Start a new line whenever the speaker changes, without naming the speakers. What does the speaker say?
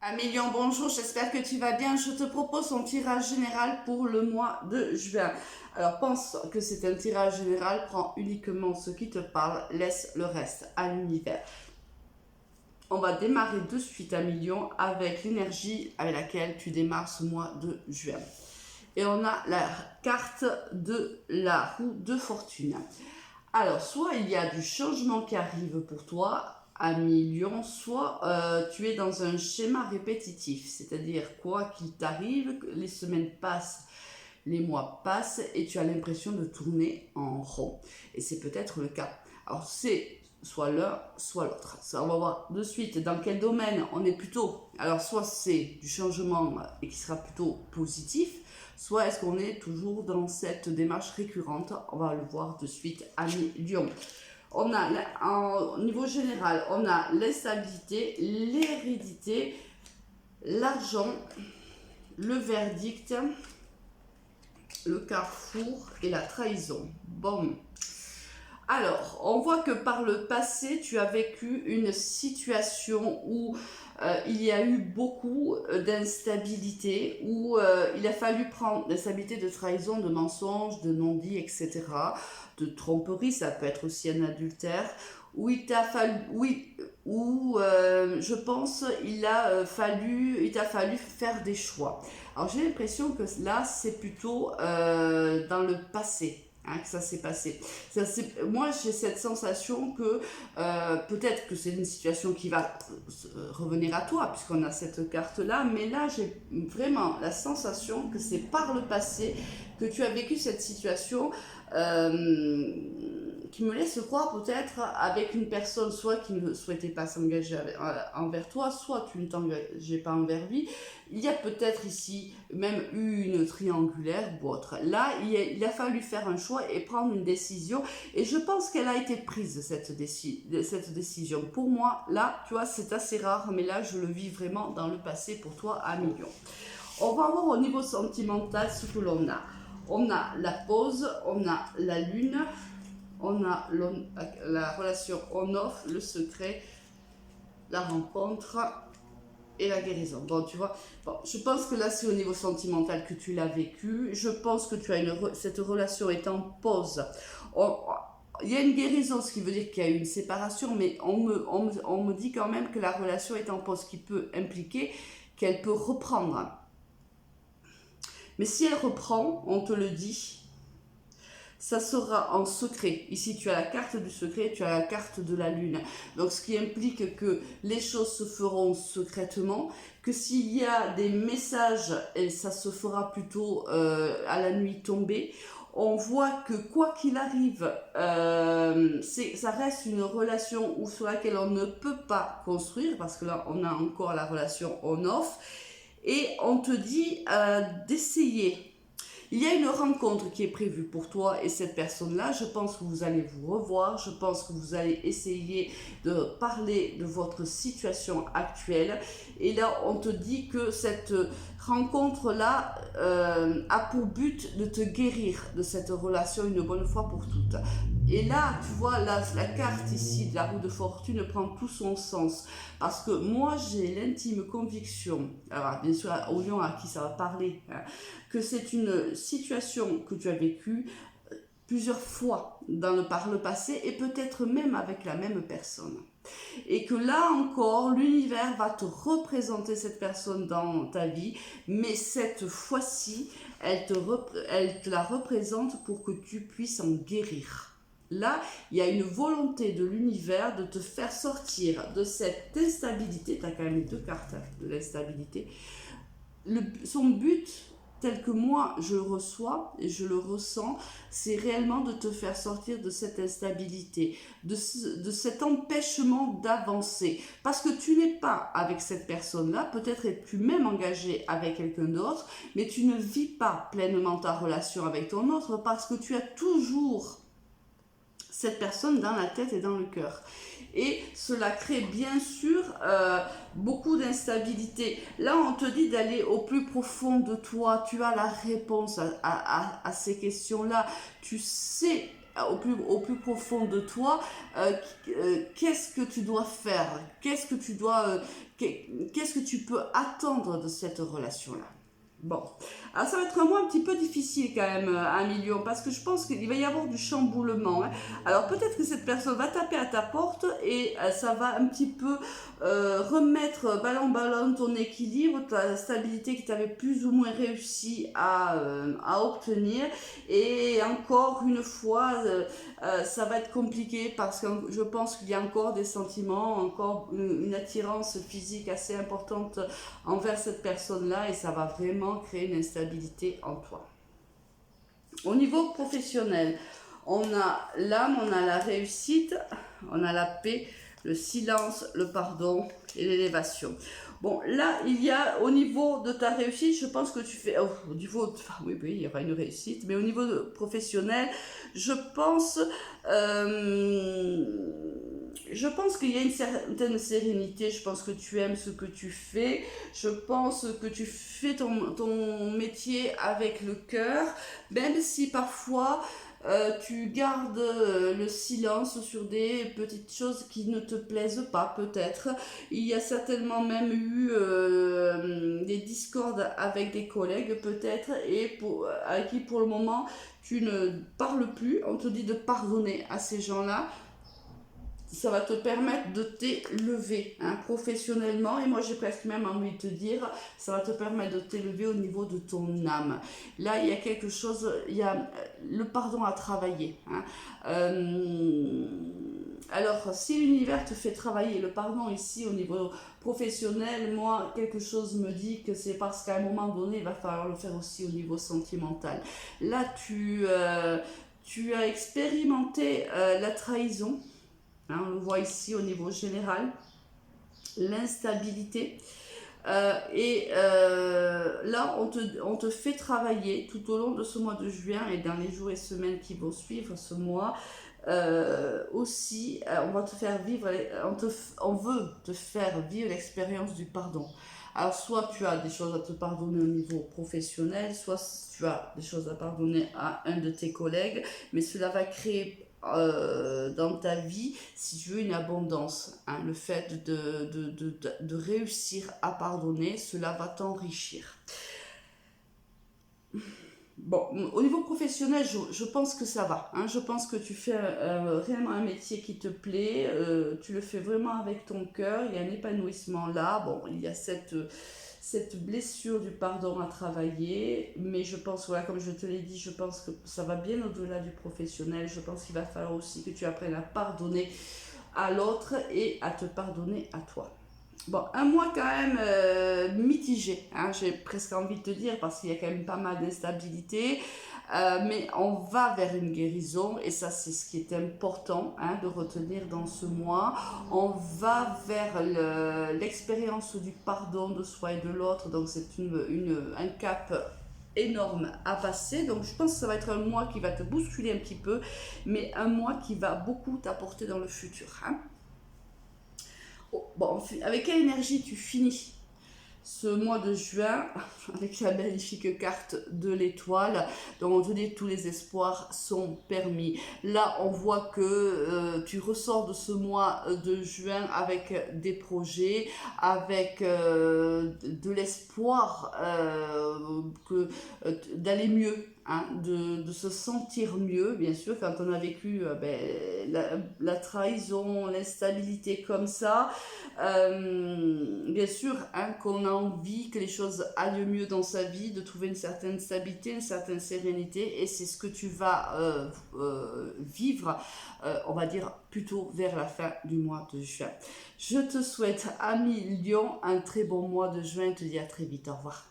Amélion, bonjour, j'espère que tu vas bien. Je te propose un tirage général pour le mois de juin. Alors pense que c'est un tirage général, prends uniquement ce qui te parle, laisse le reste à l'univers. On va démarrer de suite Amélion avec l'énergie avec laquelle tu démarres ce mois de juin. Et on a la carte de la roue de fortune. Alors, soit il y a du changement qui arrive pour toi, ami Lion, soit tu es dans un schéma répétitif, c'est-à-dire quoi qu'il t'arrive, les semaines passent, les mois passent et tu as l'impression de tourner en rond. Et c'est peut-être le cas. Alors, c'est soit l'un, soit l'autre. Ça, on va voir de suite dans quel domaine on est plutôt. Alors, soit c'est du changement et qui sera plutôt positif, soit est-ce qu'on est toujours dans cette démarche récurrente. On va le voir de suite, ami Lion. On a, au niveau général, on a l'instabilité, l'hérédité, l'argent, le verdict, le carrefour et la trahison. Bon. Alors, on voit que par le passé, tu as vécu une situation où il y a eu beaucoup d'instabilité, où il a fallu prendre l'instabilité de trahison, de mensonges, de non-dits, etc., de tromperie, ça peut être aussi un adultère, où il t'a fallu, je pense, il t'a fallu faire des choix. Alors j'ai l'impression que là, c'est plutôt dans le passé. Hein, que ça s'est passé. Moi, j'ai cette sensation que peut-être que c'est une situation qui va revenir à toi, puisqu'on a cette carte-là, mais là, j'ai vraiment la sensation que c'est par le passé que tu as vécu cette situation qui me laisse croire peut-être avec une personne soit qui ne souhaitait pas s'engager envers toi, soit tu ne t'engageais pas envers lui. Il y a peut-être ici même eu une triangulaire ou autre. Là, il a fallu faire un choix et prendre une décision. Et je pense qu'elle a été prise, cette décision. Pour moi, là, tu vois, c'est assez rare, mais là, je le vis vraiment dans le passé pour toi à millions. On va voir au niveau sentimental ce que l'on a. On a la pause, on a la lune, on a la relation on-off, le secret, la rencontre et la guérison. Bon, tu vois, bon, je pense que là, c'est au niveau sentimental que tu l'as vécu. Je pense que tu as cette relation est en pause. Il y a une guérison, ce qui veut dire qu'il y a eu une séparation, mais on me dit quand même que la relation est en pause, ce qui peut impliquer qu'elle peut reprendre. Mais si elle reprend, on te le dit, ça sera en secret. Ici, tu as la carte du secret, tu as la carte de la lune. Donc, ce qui implique que les choses se feront secrètement, que s'il y a des messages, et ça se fera plutôt à la nuit tombée. On voit que quoi qu'il arrive, ça reste une relation sur laquelle on ne peut pas construire, parce que là, on a encore la relation on-off. Et on te dit d'essayer. Il y a une rencontre qui est prévue pour toi et cette personne-là. Je pense que vous allez vous revoir. Je pense que vous allez essayer de parler de votre situation actuelle. Et là, on te dit que cette rencontre-là a pour but de te guérir de cette relation une bonne fois pour toutes. Et là, tu vois, la carte ici de la roue de fortune prend tout son sens. Parce que moi, j'ai l'intime conviction, alors bien sûr au lion à qui ça va parler, hein, que c'est une situation que tu as vécue plusieurs fois par le passé et peut-être même avec la même personne. Et que là encore, l'univers va te représenter cette personne dans ta vie, mais cette fois-ci, elle te la représente pour que tu puisses en guérir. Là, il y a une volonté de l'univers de te faire sortir de cette instabilité. Tu as quand même deux cartes de l'instabilité. Son but, tel que moi je le reçois et je le ressens, c'est réellement de te faire sortir de cette instabilité, de cet empêchement d'avancer. Parce que tu n'es pas avec cette personne-là, peut-être es-tu même engagé avec quelqu'un d'autre, mais tu ne vis pas pleinement ta relation avec ton autre parce que tu as toujours cette personne dans la tête et dans le cœur. Et cela crée bien sûr beaucoup d'instabilité. Là, on te dit d'aller au plus profond de toi. Tu as la réponse à ces questions-là. Tu sais au plus profond de toi, qu'est-ce que tu dois faire, qu'est-ce que tu peux attendre de cette relation-là. Bon, alors ça va être un mois un petit peu difficile quand même, 1 million, parce que je pense qu'il va y avoir du chamboulement. Hein. Alors peut-être que cette personne va taper à ta porte et ça va un petit peu remettre ballon ton équilibre, ta stabilité que tu avais plus ou moins réussi à obtenir. Et encore une fois, ça va être compliqué parce que je pense qu'il y a encore des sentiments, encore une attirance physique assez importante envers cette personne-là et ça va vraiment créer une instabilité en toi. Au niveau professionnel, on a l'âme, on a la réussite, on a la paix, le silence, le pardon et l'élévation. Bon, là, il y a au niveau de ta réussite, je pense que tu fais, au niveau, oui, il y aura une réussite, mais au niveau professionnel, je pense qu'il y a une certaine sérénité, je pense que tu aimes ce que tu fais, je pense que tu fais ton métier avec le cœur, même si parfois tu gardes le silence sur des petites choses qui ne te plaisent pas peut-être. Il y a certainement même eu des discordes avec des collègues peut-être et à qui pour le moment tu ne parles plus. On te dit de pardonner à ces gens-là. Ça va te permettre de t'élever professionnellement et moi j'ai presque même envie de te dire ça va te permettre de t'élever au niveau de ton âme. Là il y a quelque chose, il y a le pardon à travailler. Alors si l'univers te fait travailler le pardon ici au niveau professionnel, moi quelque chose me dit que c'est parce qu'à un moment donné il va falloir le faire aussi au niveau sentimental. Là tu as expérimenté la trahison. On le voit ici au niveau général, l'instabilité. Là, on te fait travailler tout au long de ce mois de juin et dans les jours et semaines qui vont suivre ce mois. Aussi, on va te faire vivre, on veut te faire vivre l'expérience du pardon. Alors, soit tu as des choses à te pardonner au niveau professionnel, soit tu as des choses à pardonner à un de tes collègues, mais cela va créer dans ta vie, si tu veux, une abondance. Le fait de réussir à pardonner, cela va t'enrichir. Bon, au niveau professionnel, je pense que ça va. Je pense que tu fais réellement un métier qui te plaît. Tu le fais vraiment avec ton cœur. Il y a un épanouissement là. Bon, il y a cette blessure du pardon à travailler. Mais je pense, voilà, comme je te l'ai dit, je pense que ça va bien au-delà du professionnel. Je pense qu'il va falloir aussi que tu apprennes à pardonner à l'autre et à te pardonner à toi. Bon, un mois quand même mitigé, j'ai presque envie de te dire, parce qu'il y a quand même pas mal d'instabilité, mais on va vers une guérison, et ça c'est ce qui est important de retenir dans ce mois. On va vers l'expérience du pardon de soi et de l'autre, donc c'est un cap énorme à passer, donc je pense que ça va être un mois qui va te bousculer un petit peu, mais un mois qui va beaucoup t'apporter dans le futur. Bon, avec quelle énergie tu finis ce mois de juin avec la magnifique carte de l'étoile? Donc on te dit tous les espoirs sont permis. Là on voit que tu ressors de ce mois de juin avec des projets, avec de l'espoir d'aller mieux. De se sentir mieux, bien sûr, quand on a vécu la trahison, l'instabilité comme ça, bien sûr qu'on a envie que les choses aillent mieux dans sa vie, de trouver une certaine stabilité, une certaine sérénité, et c'est ce que tu vas vivre, on va dire, plutôt vers la fin du mois de juin. Je te souhaite, ami Lion, un très bon mois de juin, et te dis à très vite, au revoir.